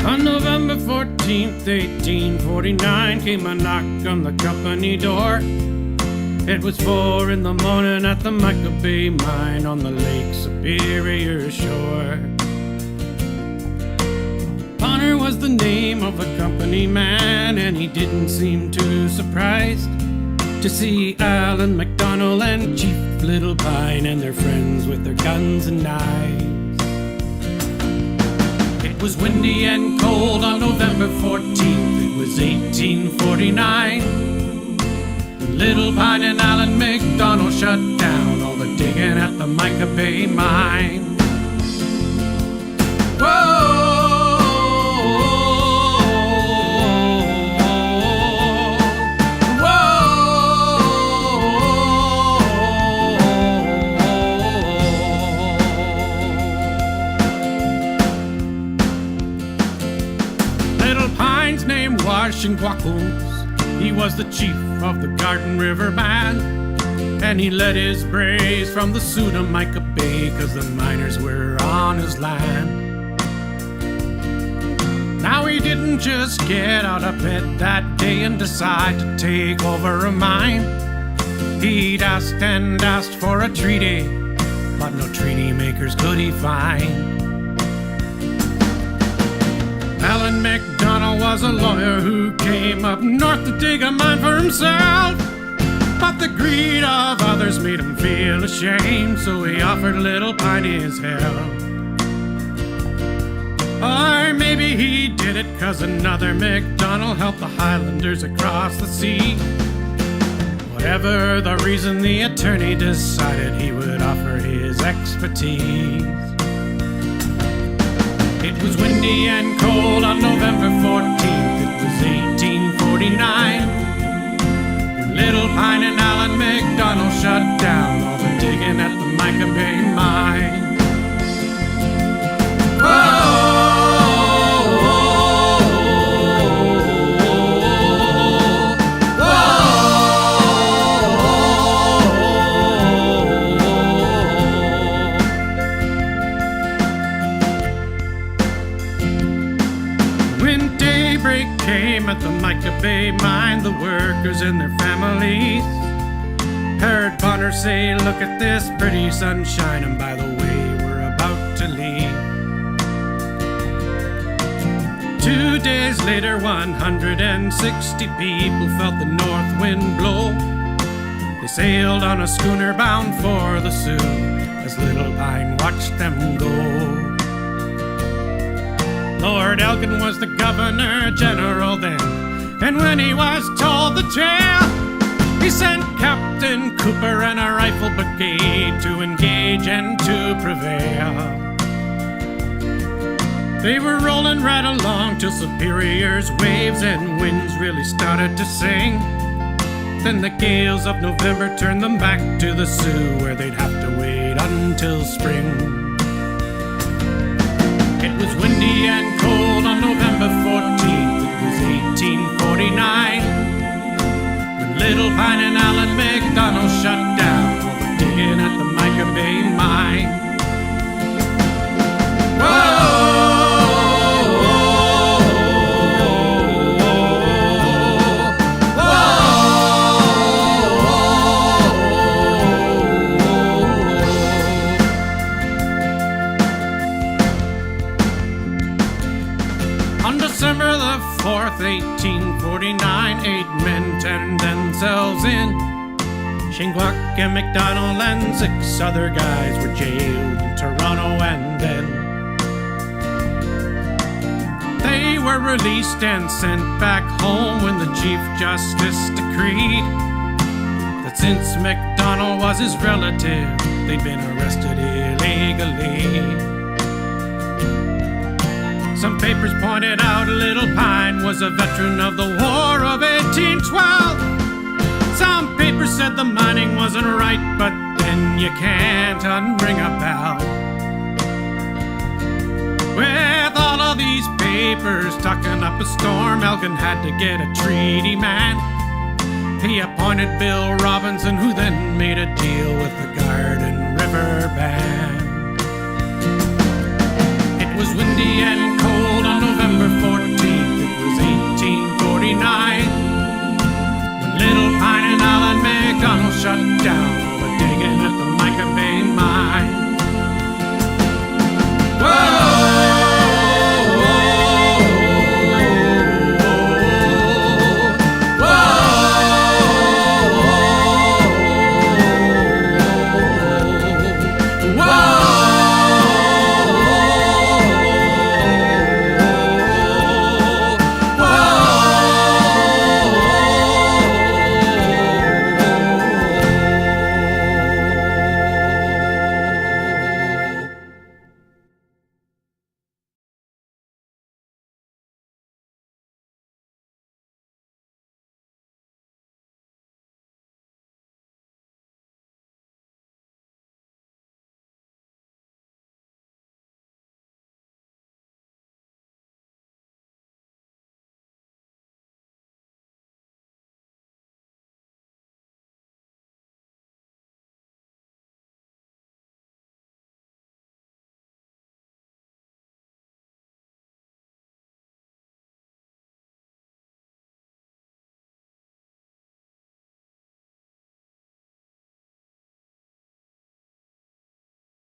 On November 14th, 1849, came a knock on the company door. It was 4 in the morning at the Mica Bay mine on the Lake Superior shore. Bonner was the name of the company man, and he didn't seem too surprised to see Allan MacDonell and Chief Little Pine and their friends with their guns and knives. It was windy and cold on November 14th, it was 1849. Little Pine and Allan MacDonell shut down all the digging at the Mica Bay mine. Whoa! His name was Shingwaukonse. He was the chief of the Garden River band, and he led his braves from the Sault to Mica Bay, 'cause the miners were on his land. Now he didn't just get out of bed that day and decide to take over a mine. He'd asked and asked for a treaty, but no treaty makers could he find. Allan MacDonell was a lawyer who came up north to dig a mine for himself, but the greed of others made him feel ashamed, so he offered Little Pine his help. Or maybe he did it 'cause another MacDonell helped the Highlanders across the sea. Whatever the reason, the attorney decided he would offer his expertise. It was windy and cold on November 14th, it was 1849, when Little Pine and Allan MacDonell shut down all the digging at the Mica Bay mine. Whoa! When daybreak came at the Mica Bay mine, the workers and their families heard Bonner say, "Look at this pretty sunshine, and by the way, we're about to leave." 2 days later, 160 people felt the north wind blow. They sailed on a schooner bound for the Sioux as Little Pine watched them go. Lord Elgin was the governor general then, and when he was told the tale, he sent Captain Cooper and a rifle brigade to engage and to prevail. They were rolling right along till Superior's waves and winds really started to sing. Then the gales of November turned them back to the Sioux, where they'd have to wait until spring. It was windy and cold on November 14th, it was 1849, when Little Pine and Allan MacDonell shut down all the digging at the Mica Bay mine. Whoa! On December the 4th, 1849, 8 men turned themselves in. Shingwaukonse and MacDonell and 6 other guys were jailed in Toronto, and then they were released and sent back home when the Chief Justice decreed that since MacDonell was his relative, they'd been arrested illegally. Some papers pointed out Little Pine was a veteran of the War of 1812. Some papers said the mining wasn't right, but then you can't unring a bell. With all of these papers talking up a storm, Elgin had to get a treaty man. He appointed Bill Robinson, who then made a deal with the Garden River band. It was windy and cold